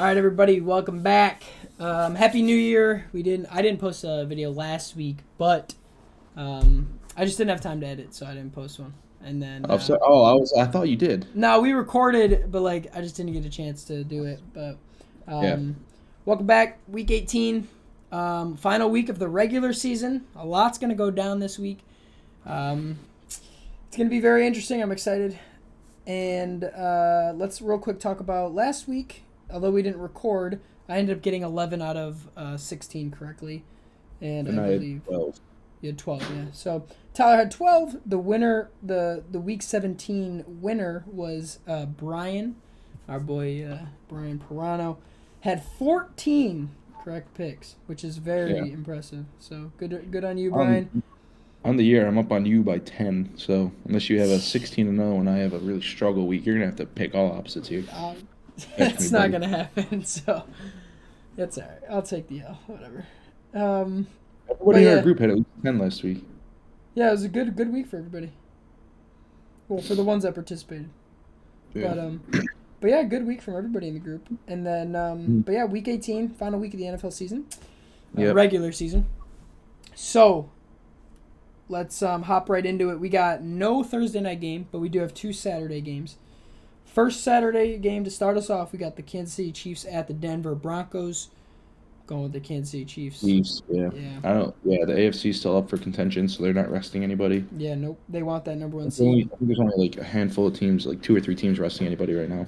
All right, everybody, welcome back. Happy New Year. I didn't post a video last week, but I just didn't have time to edit, so I didn't post one. And then I thought you did. no, we recorded, but I just didn't get a chance to do it. But Yeah. welcome back, week 18, final week of the regular season. A lot's gonna go down this week. It's gonna be very interesting. I'm excited. And let's real quick talk about last week. Although we didn't record, I ended up getting 11 out of 16 correctly. And I believe 12. you had 12, yeah. So Tyler had 12. The winner, the week 17 winner was Brian, our boy Brian Pirano, had 14 correct picks, which is very impressive. So good on you, Brian. On the year, I'm up on you by 10. So unless you have a 16-0 and I have a really struggle week, you're gonna have to pick all opposites here. That's not gonna happen. So that's all right. I'll take the L. Whatever. Everybody in our group had at least 10 last week. Yeah, it was a good week for everybody. Well, for the ones that participated. Yeah. But yeah, good week from everybody in the group. And then, but yeah, week 18, final week of the NFL season, regular season. So let's hop right into it. We got no Thursday night game, but we do have 2 Saturday games. First Saturday game to start us off, we got the Kansas City Chiefs at the Denver Broncos. Going with the Kansas City Chiefs. Yeah. The AFC's still up for contention, so they're not resting anybody. Yeah, nope. They want that number 1 seed. I think there's only like a handful of teams, like 2 or 3 teams resting anybody right now.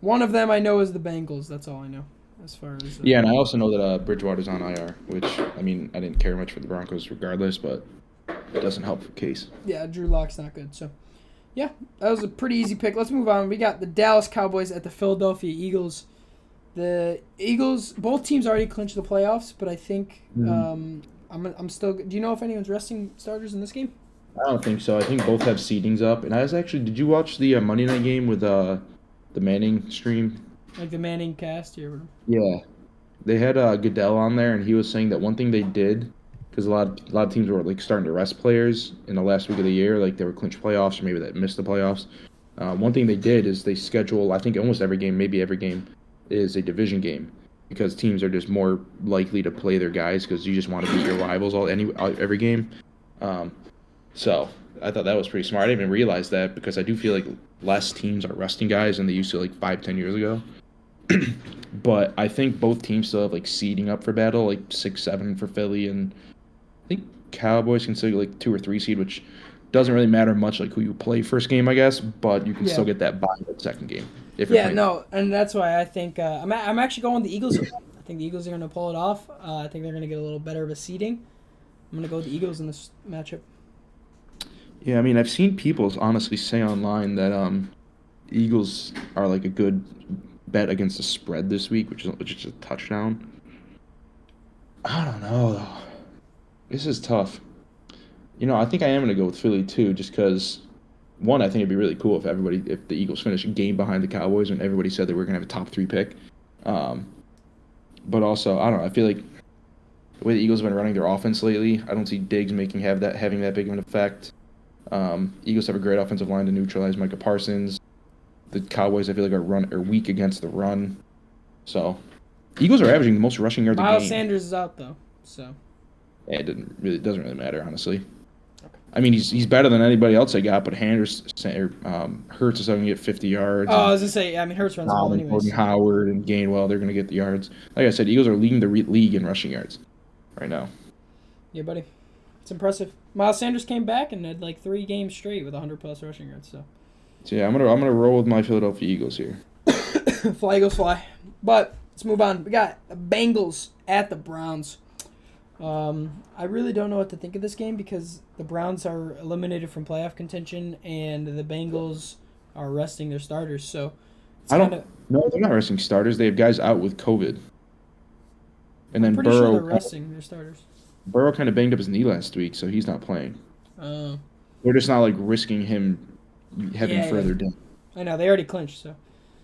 One of them I know is the Bengals. That's all I know. As far as and I also know that Bridgewater's on IR, which I didn't care much for the Broncos regardless, but it doesn't help the case. Yeah, Drew Lock's not good, so yeah, that was a pretty easy pick. Let's move on. We got the Dallas Cowboys at the Philadelphia Eagles. The Eagles, both teams already clinched the playoffs, but I think I'm still. Do you know if anyone's resting starters in this game? I don't think so. I think both have seedings up. And did you watch the Monday night game with the Manning stream? Like the Manning cast here. Yeah, they had Goodell on there, and he was saying that one thing they did, because a lot of teams were like starting to rest players in the last week of the year, like they were clinched playoffs or maybe they missed the playoffs. One thing they did is they schedule, I think almost every game, maybe every game, is a division game, because teams are just more likely to play their guys because you just want to beat your rivals every game. So I thought that was pretty smart. I didn't even realize that because I do feel like less teams are resting guys than they used to like 5-10 years ago. But I think both teams still have like seeding up for battle, like 6-7 for Philly, and I think Cowboys can still get like 2 or 3 seed, which doesn't really matter much like who you play first game, I guess, but you can still get that bye the second game. And that's why I think I'm actually going the Eagles. I think the Eagles are going to pull it off. I think they're going to get a little better of a seeding. I'm going to go with the Eagles in this matchup. Yeah, I've seen people honestly say online that Eagles are like a good bet against the spread this week, which is a touchdown. I don't know though. This is tough. I think I am going to go with Philly too, just because. One, I think it'd be really cool if the Eagles finish a game behind the Cowboys and everybody said that we're gonna have a top 3 pick. But also, I don't know. I feel like the way the Eagles have been running their offense lately, I don't see Diggs having that big of an effect. Eagles have a great offensive line to neutralize Micah Parsons. The Cowboys, I feel like, are weak against the run. So, Eagles are averaging the most rushing yards a game. Miles Sanders is out though, so. Yeah, it doesn't really matter, honestly. He's better than anybody else I got, but Hurts is going to get 50 yards. Oh, I was going to say, Hurts runs the ball anyways. Gordon Howard and Gainwell, they're going to get the yards. Like I said, Eagles are leading the league in rushing yards right now. Yeah, buddy. It's impressive. Miles Sanders came back and had like 3 games straight with 100-plus rushing yards. So yeah, I'm gonna roll with my Philadelphia Eagles here. Fly, Eagles, fly. But let's move on. We got the Bengals at the Browns. I really don't know what to think of this game because the Browns are eliminated from playoff contention and the Bengals are resting their starters. So No, they're not resting starters. They have guys out with COVID. And then pretty sure they're resting their starters. Burrow kind of banged up his knee last week, so he's not playing. Oh. They're just not like risking him having further down. I know they already clinched, so.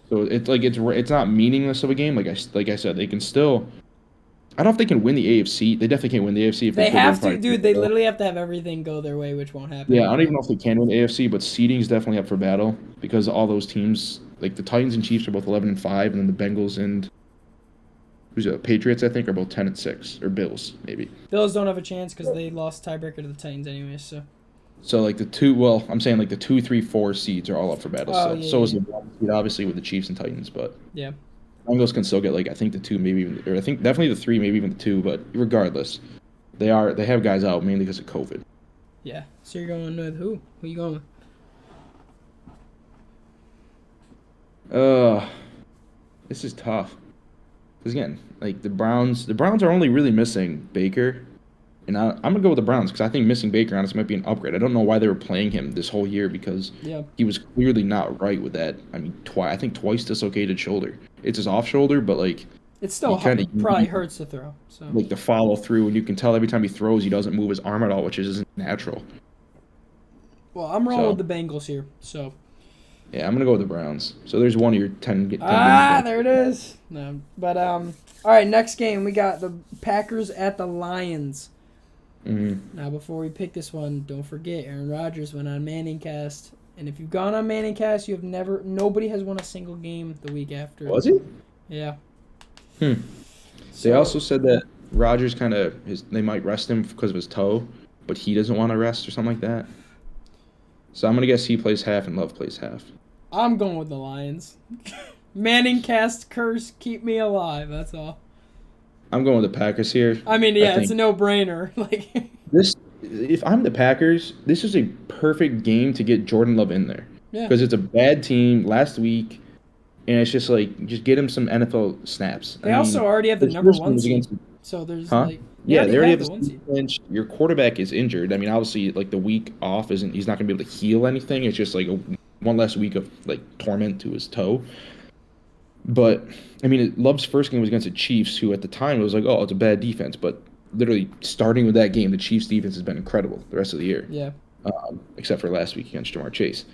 So it's not meaningless of a game. Like I said, they can still. I don't know if they can win the AFC. They definitely can't win the AFC if they have to, dude. They literally have to have everything go their way, which won't happen. Yeah, I don't even know if they can win the AFC, but seeding is definitely up for battle because all those teams like the Titans and Chiefs are both 11-5, and then the Bengals and Patriots, I think, are both 10-6, or Bills maybe. Bills don't have a chance because they lost tiebreaker to the Titans anyway. So like the two, well, I'm saying like the 2, 3, 4 seeds are all up for battle. Oh, So yeah, so is yeah. the 1 seed, obviously, with the Chiefs and Titans, but Yeah. Bengals can still get like I think the 2, maybe even, or I think definitely the 3, maybe even the 2. But regardless, they have guys out mainly because of COVID. Yeah. So you're going with who? Who you going with? This is tough. Because again, like the Browns are only really missing Baker, and I'm gonna go with the Browns because I think missing Baker honestly might be an upgrade. I don't know why they were playing him this whole year because he was clearly not right with that. I mean, I think twice dislocated shoulder. It's his off shoulder, but like it still probably hurts to throw. So like the follow through, and you can tell every time he throws, he doesn't move his arm at all, which isn't natural. Well, I'm rolling with the Bengals here, so. Yeah, I'm gonna go with the Browns. So there's one of your 10 games. There it is. No, but all right. Next game, we got the Packers at the Lions. Mm-hmm. Now, before we pick this one, don't forget Aaron Rodgers went on Manningcast, and if you've gone on Manningcast, nobody has won a single game the week after. Was he? Yeah. So, they also said that Rodgers they might rest him because of his toe, but he doesn't want to rest or something like that. So I'm gonna guess he plays half and Love plays half. I'm going with the Lions. Manningcast curse, keep me alive. That's all. I'm going with the Packers here. I mean, yeah, it's a no-brainer. Like if I'm the Packers, this is a perfect game to get Jordan Love in there. Yeah. Because it's a bad team last week, and it's just like just get him some NFL snaps. They also already have the number 1 seed. So there's they already have the 1 seed. Your quarterback is injured. I mean, obviously, like the week off he's not going to be able to heal anything. It's just like one less week of like torment to his toe. But I mean, Love's first game was against the Chiefs, who at the time it was like, oh, it's a bad defense. But literally starting with that game, the Chiefs' defense has been incredible the rest of the year. Yeah. Except for last week against Jamar Chase.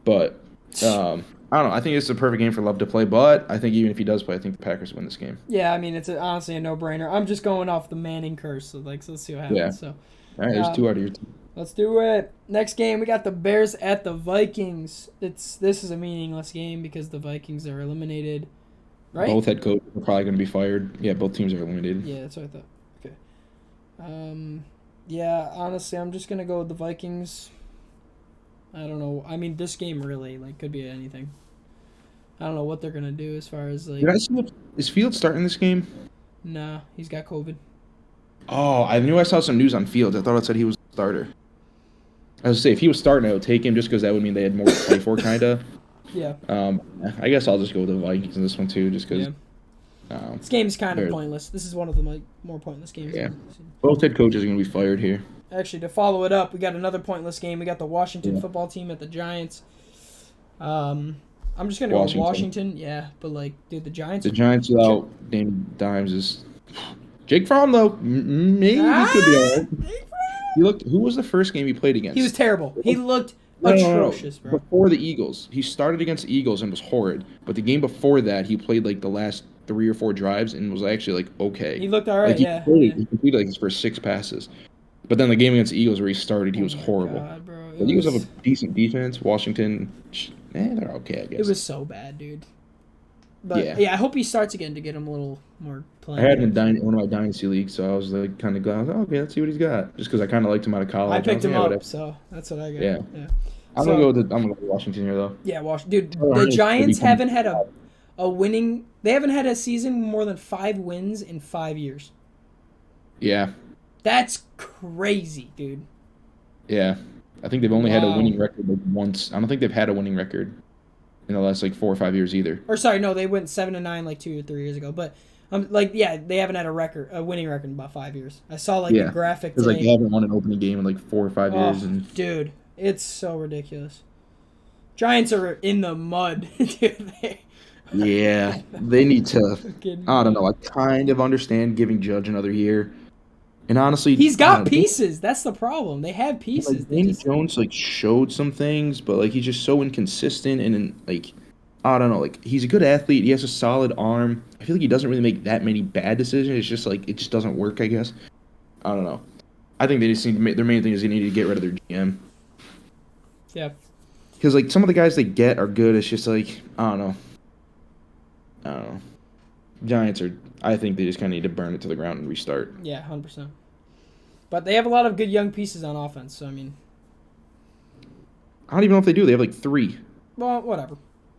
But I don't know. I think it's a perfect game for Love to play. But I think even if he does play, I think the Packers win this game. Yeah, I mean, it's honestly a no-brainer. I'm just going off the Manning curse. So let's see what happens. Yeah. So, all right, there's 2 out of your team. Let's do it. Next game, we got the Bears at the Vikings. This is a meaningless game because the Vikings are eliminated. Right? Both head coaches are probably going to be fired. Yeah, both teams are eliminated. Yeah, that's what I thought. Okay. Yeah, honestly, I'm just going to go with the Vikings. I don't know. I mean, this game really, could be anything. I don't know what they're going to do as far as, Did I see is Fields starting this game? Nah, he's got COVID. Oh, I knew I saw some news on Fields. I thought it said he was the starter. I was going to say, if he was starting, I would take him just because that would mean they had more to play for, kind of. Yeah. I guess I'll just go with the Vikings in this one too, just because. Yeah. This game's kind of pointless. This is one of the more pointless games. Yeah. Both head coaches are going to be fired here. Actually, to follow it up, we got another pointless game. We got the Washington football team at the Giants. I'm just going to go with Washington. Yeah, but dude, the Giants. The Giants without Danny Dimes is. Jake Fromm though, maybe he could be all right. Who was the first game he played against? He was terrible. He looked atrocious, bro. Before the Eagles. He started against the Eagles and was horrid. But the game before that, he played the last 3 or 4 drives and was actually okay. He looked all right, He completed his first 6 passes. But then the game against the Eagles where he started, he was horrible. God, bro. The Eagles have a decent defense. Washington, they're okay, I guess. It was so bad, dude. But yeah, I hope he starts again to get him a little more playing. I had him in one of my dynasty leagues, so I was kind of glad. I was like, okay, let's see what he's got. Just because I kind of liked him out of college. I picked him up, so that's what I got. Yeah. I'm gonna go with Washington here though. Yeah, Dude, the Giants haven't had a winning. They haven't had a season more than 5 wins in 5 years. Yeah. That's crazy, dude. Yeah, I think they've only had a winning record once. I don't think they've had a winning record in the last 4 or 5 years either. Or sorry, no, they went 7-9 2 or 3 years ago. But they haven't had a winning record in about 5 years. I saw the graphic today. Because they haven't won an opening game in 4 or 5 years. And dude, it's so ridiculous. Giants are in the mud, dude. Yeah, they need to. I don't know. I kind of understand giving Judge another year. And honestly, he's got pieces. That's the problem. They have pieces. Danny Jones showed some things, but he's just so inconsistent and I don't know. He's a good athlete. He has a solid arm. I feel like he doesn't really make that many bad decisions. It's just it just doesn't work. I guess. I don't know. I think they just need to their main thing is they need to get rid of their GM. Yeah. because like some of the guys they get are good. It's just like I don't know. Giants are. I think they just kind of need to burn it to the ground and restart. Yeah, 100%. But they have a lot of good young pieces on offense. So I mean, I don't even know if they do. They have like 3. well, whatever.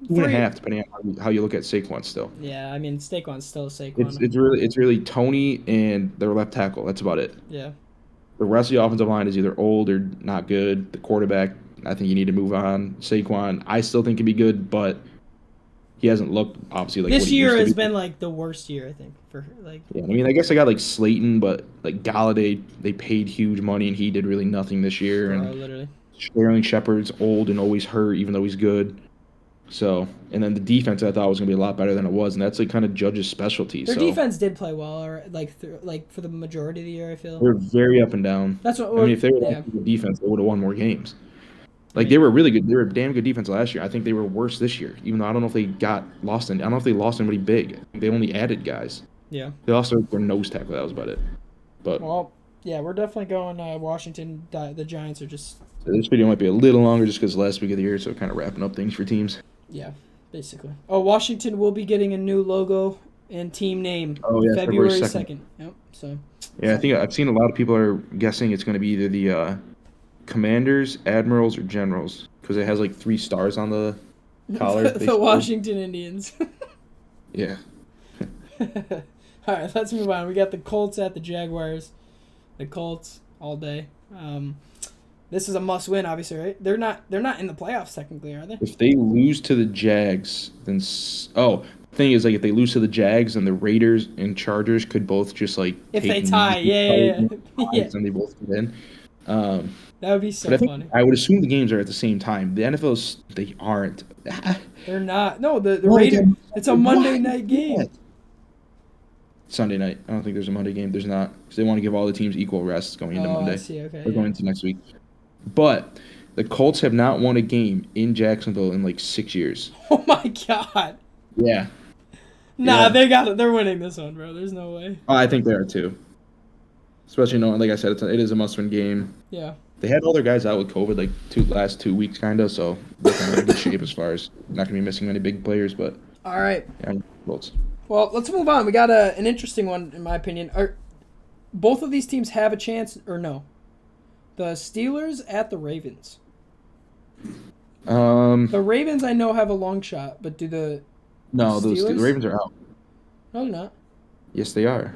2.5, depending on how you look at Saquon still. Yeah, I mean Saquon's still Saquon. It's really Tony and their left tackle. That's about it. Yeah. The rest of the offensive line is either old or not good. The quarterback, I think you need to move on. Saquon, I still think can be good, but he hasn't looked obviously like this what he year used to has be. been like the worst year, I think, for like. Yeah, I mean, I guess I got like Slayton, but like Galladay, they paid huge money and he did really nothing this year. And Literally. Sterling Shepard's old and always hurt, even though he's good. So, and then the defense I thought was going to be a lot better than it was, and that's like kind of Judge's specialty. Their defense did play well, or like for the majority of the year, I feel. They're very up and down. That's what. I mean, if they were good defense, they would have won more games. Like they were really good. They were a damn good defense last year. I think they were worse this year, even though I don't know if they got lost. I don't know if they lost anybody big. They only added guys. Yeah. They lost their nose tackle. That was about it. But well, yeah, we're definitely going Washington. The Giants are just. So this video might be a little longer just because last week of the year, so kind of wrapping up things for teams. Yeah. Basically. Oh, Washington will be getting a new logo and team name. Oh, yeah, February 2nd. Yep. So. Yeah, I think I've seen a lot of people are guessing it's going to be either the Commanders, Admirals, or Generals because it has like 3 stars on the collar. The Washington Indians. Yeah. All right, let's move on. We got the Colts at the Jaguars. The Colts all day. This is a must-win, obviously, right? They're not in the playoffs technically, are they? If they lose to the Jags, then thing is like if they lose to the Jags, then the Raiders and Chargers could both just like if they tie, yeah. And they both get in. That would be so funny. I would assume the games are at the same time. The NFL's they aren't. They're not. No, the Raiders. It's a Monday night game. Sunday night. I don't think there's a Monday game. There's not because they want to give all the teams equal rest going into Monday. I see. Okay. Or going into next week. But the Colts have not won a game in Jacksonville in like 6 years. Oh my god. Yeah. Nah, yeah. They're winning this one, bro. There's no way. Oh, I think they are too. Especially knowing, like I said, it is a must-win game. Yeah. They had all their guys out with COVID like last 2 weeks, kind of, so they're kind of in good shape as far as not going to be missing many big players. But all right. Yeah, Colts. Well, let's move on. We got an interesting one, in my opinion. Both of these teams have a chance, or no? The Steelers at the Ravens. The Ravens, I know, have a long shot, but do the the Ravens are out. No, they're not. Yes, they are.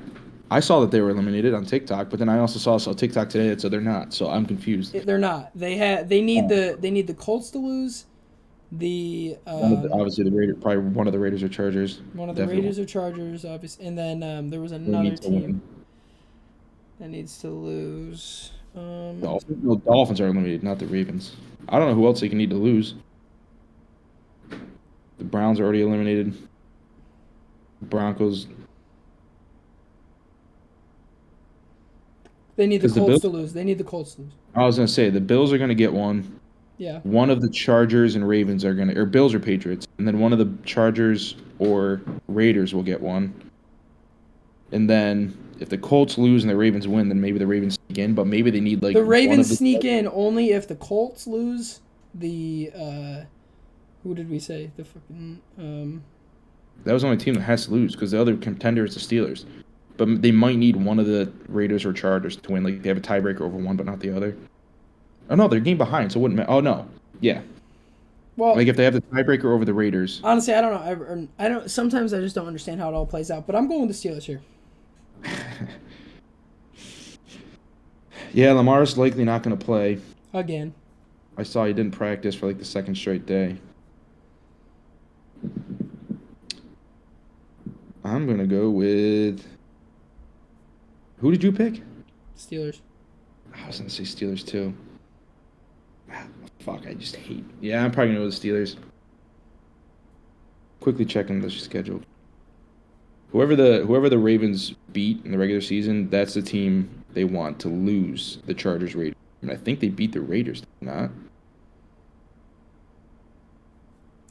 I saw that they were eliminated on TikTok, but then I also saw TikTok today that said they're not. So I'm confused. They're not. They need the Colts to lose. Obviously the Raiders, probably one of the Raiders or Chargers. One of the Raiders or Chargers, obviously, and then there was another team that needs to lose. The Dolphins are eliminated, not the Ravens. I don't know who else they can need to lose. The Browns are already eliminated. Broncos. They need the Colts to lose. They need the Colts to lose. I was going to say, the Bills are going to get one. Yeah. One of the Chargers and Ravens are going to, or Bills or Patriots. And then one of the Chargers or Raiders will get one. And then if the Colts lose and the Ravens win, then maybe the Ravens sneak in. But maybe they need like the Ravens sneak in only if the Colts lose. Who did we say? The fucking That was the only team that has to lose because the other contender is the Steelers. But they might need one of the Raiders or Chargers to win. Like they have a tiebreaker over one, but not the other. Oh no, they're game behind, so it wouldn't matter. Oh no, yeah. Well, like if they have the tiebreaker over the Raiders. Honestly, I don't know. I don't. Sometimes I just don't understand how it all plays out. But I'm going with the Steelers here. Yeah, Lamar's likely not going to play again. I saw he didn't practice for like the second straight day. I'm going to go with... Who did you pick? Steelers. I was going to say Steelers too. Fuck, I just hate... Yeah, I'm probably going to go with the Steelers. Quickly checking the schedule. Whoever the Ravens beat in the regular season, that's the team they want to lose the Chargers Raiders. I mean, I think they beat the Raiders, not?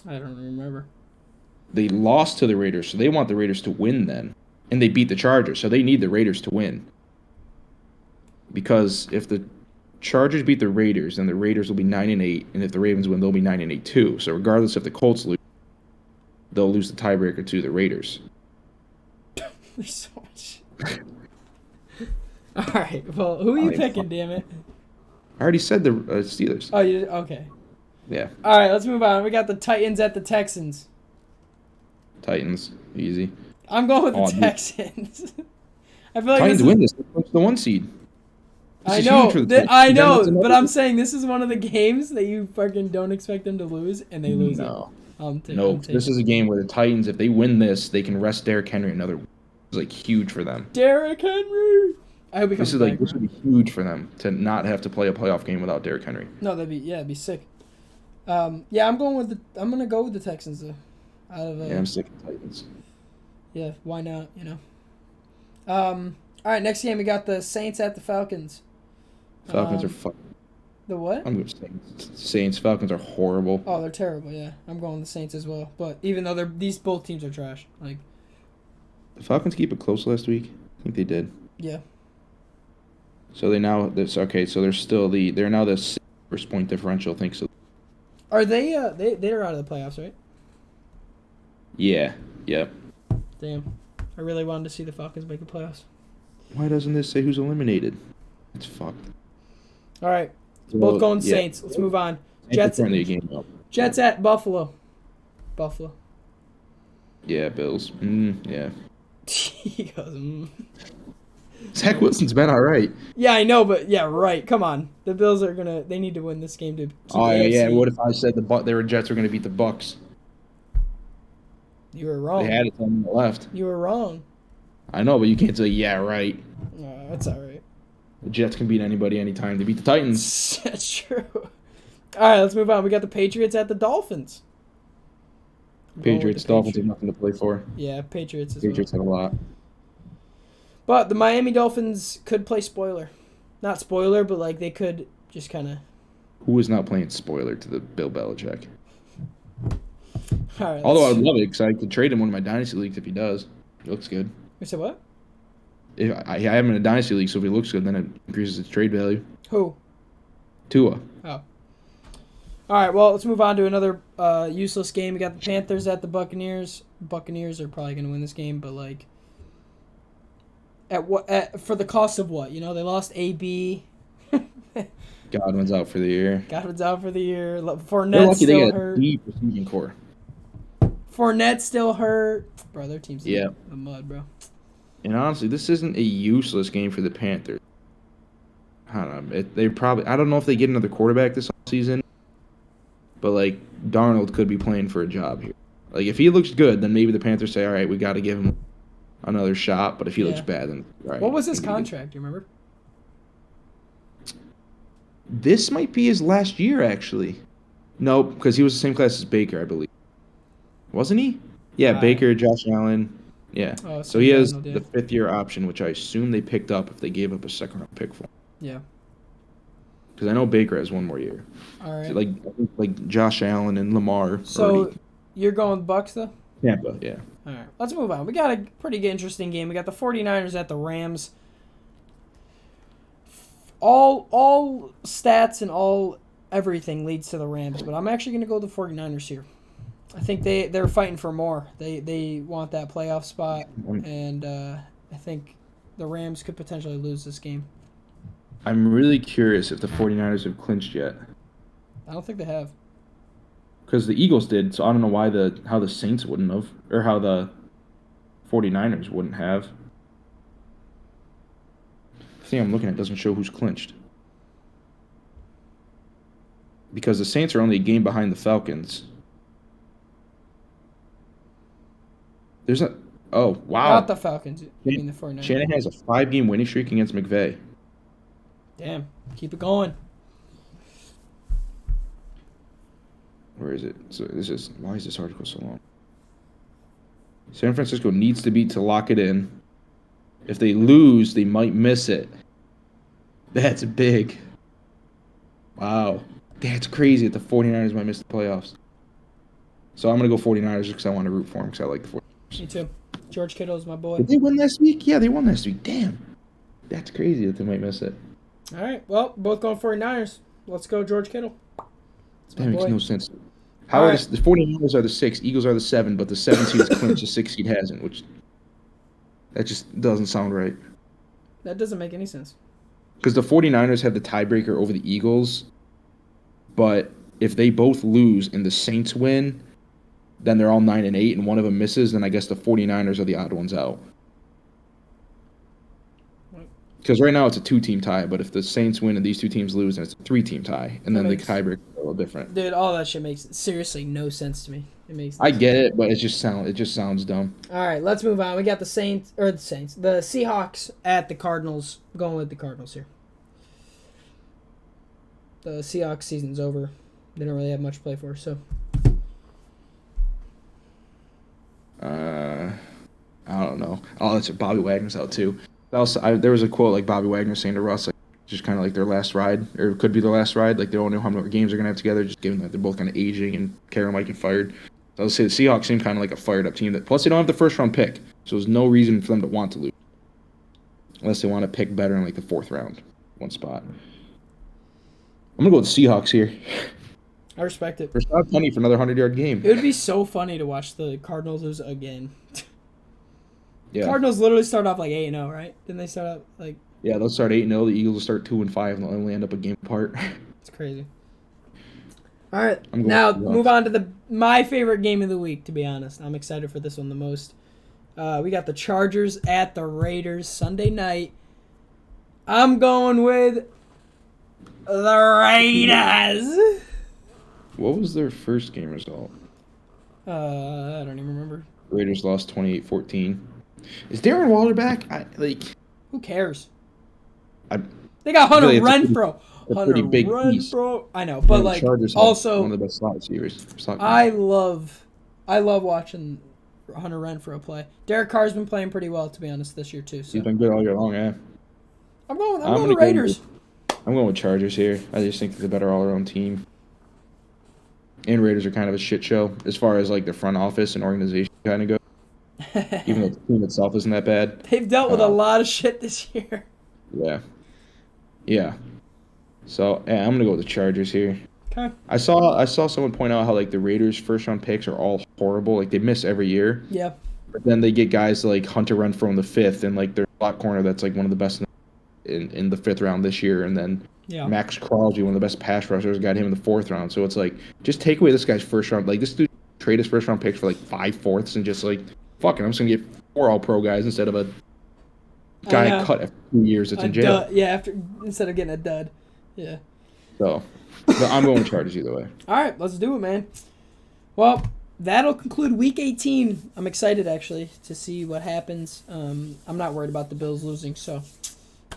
I don't remember. They lost to the Raiders, so they want the Raiders to win then. And they beat the Chargers, so they need the Raiders to win. Because if the Chargers beat the Raiders, then the Raiders will be 9-8, and if the Ravens win, they'll be 9-8 too. So regardless if the Colts lose, they'll lose the tiebreaker to the Raiders. There's so much. All right. Well, who are you picking? Damn it. I already said the Steelers. Oh, you did? Okay. Yeah. All right. Let's move on. We got the Titans at the Texans. Titans, easy. I'm going with the Texans. I feel like Titans win this. It's the 1 seed. I know, but I'm saying this is one of the games that you fucking don't expect them to lose, and they lose it. No, this is a game where the Titans, if they win this, they can rest Derrick Henry another. It's like huge for them. Derrick Henry. I hope he comes back. This would be huge for them to not have to play a playoff game without Derrick Henry. No, it'd be sick. Yeah, I'm gonna go with the Texans though. I'm sick of Titans. Yeah, why not? All right, next game we got the Saints at the Falcons. Falcons are fucking. The what? I'm going Saints. Falcons are horrible. Oh, they're terrible. Yeah, I'm going the Saints as well. But even though both teams are trash, like. The Falcons keep it close last week. I think they did. Yeah. So they're now they're now the first point differential. I think so. Are they? They're out of the playoffs, right? Yeah. Yep. Damn. I really wanted to see the Falcons make the playoffs. Why doesn't this say who's eliminated? It's fucked. All right. Both going Saints. Let's move on. Jets at Buffalo. Buffalo. Yeah, Bills. Yeah. He goes, Zach Wilson's been all right. Yeah, I know, but yeah, right. Come on. The Bills they need to win this game to keep yeah. What if I said the Jets were going to beat the Bucks? You were wrong. They had it on the left. You were wrong. I know, but you can't say, yeah, right. No, that's all right. The Jets can beat anybody anytime. They beat the Titans. That's true. All right, let's move on. We got the Patriots at the Dolphins. Dolphins have nothing to play for. Yeah, Patriots have a lot. But the Miami Dolphins could play spoiler. Not spoiler, but like they could just kind of. Who is not playing spoiler to the Bill Belichick? All right, although I would love it because I could trade him in one of my dynasty leagues if he does. He looks good. You said what? If I have him in a dynasty league, so if he looks good, then it increases his trade value. Who? Tua. Oh. All right, well, let's move on to another useless game. We got the Panthers at the Buccaneers. Buccaneers are probably going to win this game, but like for the cost of what? They lost AB. Godwin's out for the year. Fournette's still hurt. Deep receiving core. Fournette's still hurt. Bro, their team's in the mud, bro. And honestly, this isn't a useless game for the Panthers. I don't know. I don't know if they get another quarterback this season. But, like, Darnold could be playing for a job here. Like, if he looks good, then maybe the Panthers say, all right, we got to give him another shot. But if he looks bad, then right. What was his contract? Do you remember? This might be his last year, actually. No, because he was the same class as Baker, I believe. Wasn't he? Yeah, Baker, Josh Allen. Yeah. Oh, so he has the fifth-year option, which I assume they picked up if they gave up a second-round pick for him. Yeah. Because I know Baker has one more year. All right. So like Josh Allen and Lamar. So you're going Bucks, though? Tampa, yeah. All right. Let's move on. We got a pretty interesting game. We got the 49ers at the Rams. All stats and all everything leads to the Rams, but I'm actually going to go with the 49ers here. I think they're fighting for more. They want that playoff spot, and I think the Rams could potentially lose this game. I'm really curious if the 49ers have clinched yet. I don't think they have. Because the Eagles did, so I don't know how the Saints wouldn't have, or how the 49ers wouldn't have. The thing I'm looking at doesn't show who's clinched. Because the Saints are only a game behind the Falcons. There's a... Oh, wow. Not the Falcons. I mean the 49ers. Shanahan has a 5-game winning streak against McVay. Damn. Keep it going. Where is it? So why is this article so long? San Francisco needs to beat to lock it in. If they lose, they might miss it. That's big. Wow. That's crazy that the 49ers might miss the playoffs. So I'm going to go 49ers because I want to root for them because I like the 49ers. Me too. George Kittle's my boy. Did they win last week? Yeah, they won last week. Damn. That's crazy that they might miss it. All right. Well, both going 49ers. Let's go, George Kittle. That makes no sense. How are the 49ers are the 6, Eagles are the 7, but the 7 seed is clinched, the 6 seed hasn't, which that just doesn't sound right. That doesn't make any sense. Because the 49ers have the tiebreaker over the Eagles, but if they both lose and the Saints win, then they're all 9-8, and one of them misses, then I guess the 49ers are the odd ones out. Because right now it's a 2-team tie, but if the Saints win and these 2 teams lose, then it's a 3-team tie, and then the tiebreaker is a little different. Dude, all that shit makes seriously no sense to me. It makes. I get it, but it just sounds dumb. All right, let's move on. We got the Seahawks at the Cardinals. I'm going with the Cardinals here. The Seahawks season's over. They don't really have much to play for, so. I don't know. Oh, that's Bobby Wagner's out too. There was a quote like Bobby Wagner saying to Russ, like, just kind of like their last ride, or it could be their last ride. Like they don't know how many games they're gonna have together, just given that they're both kind of aging and Karen might get fired. So I would say the Seahawks seem kind of like a fired up team. Plus they don't have the first round pick, so there's no reason for them to want to lose, unless they want to pick better in like the 4th round, one spot. I'm gonna go with the Seahawks here. I respect it. For Scott Penny for another 100-yard game. It would be so funny to watch the Cardinals lose again. Yeah. Cardinals literally start off like 8-0, right? Didn't they start out like? Yeah, they'll start 8-0. The Eagles will start 2-5, and they'll only end up a game apart. It's crazy. All right, now move on to my favorite game of the week. To be honest, I'm excited for this one the most. We got the Chargers at the Raiders Sunday night. I'm going with the Raiders. What was their first game result? I don't even remember. Raiders lost 28-14. Is Darren Waller back? Who cares? They got Hunter Renfrow. Pretty big piece. I know, but like also one of the best slot receivers. I love watching Hunter Renfrow play. Derek Carr's been playing pretty well, to be honest, this year too. So. He's been good all year long, yeah. I'm going with Raiders. I'm going with Chargers here. I just think they're the better all-around team. And Raiders are kind of a shit show as far as like the front office and organization kind of go. Even though the team itself isn't that bad. They've dealt with a lot of shit this year. Yeah. Yeah. So, yeah, I'm going to go with the Chargers here. Okay. I saw someone point out how like the Raiders' first-round picks are all horrible. Like they miss every year. Yeah. But then they get guys like Hunter Renfrow in the 5th and like their slot corner that's like one of the best in the 5th round this year, and then Max Crosby, one of the best pass rushers, got him in the 4th round. So it's like, just take away this guy's first round. Like this dude trade his first round picks for like 5/4 and just like, fuck it, I'm just gonna get 4 all-pro guys instead of a guy cut after 2 years that's in jail. Instead of getting a dud. Yeah. So, but I'm going with Chargers either way. All right, let's do it, man. Well, that'll conclude Week 18. I'm excited, actually, to see what happens. I'm not worried about the Bills losing, so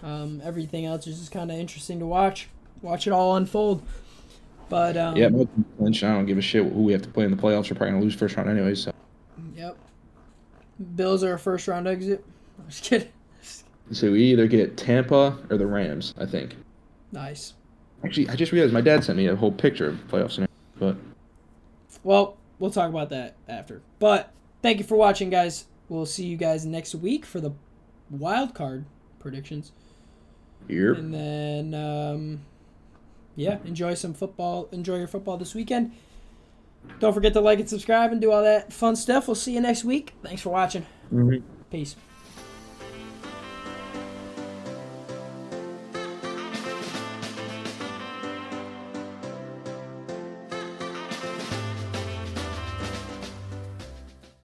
everything else is just kind of interesting to watch. Watch it all unfold. But yeah, Lynch, I don't give a shit who we have to play in the playoffs. We're probably going to lose first round anyway, so. Yep. Bills are a first-round exit. I'm just kidding. So we either get Tampa or the Rams, I think. Nice. Actually, I just realized my dad sent me a whole picture of playoff scenario. But well, we'll talk about that after. But thank you for watching, guys. We'll see you guys next week for the wild card predictions. Yep. And then, enjoy some football. Enjoy your football this weekend. Don't forget to like and subscribe and do all that fun stuff. We'll see you next week. Thanks for watching. Mm-hmm. Peace.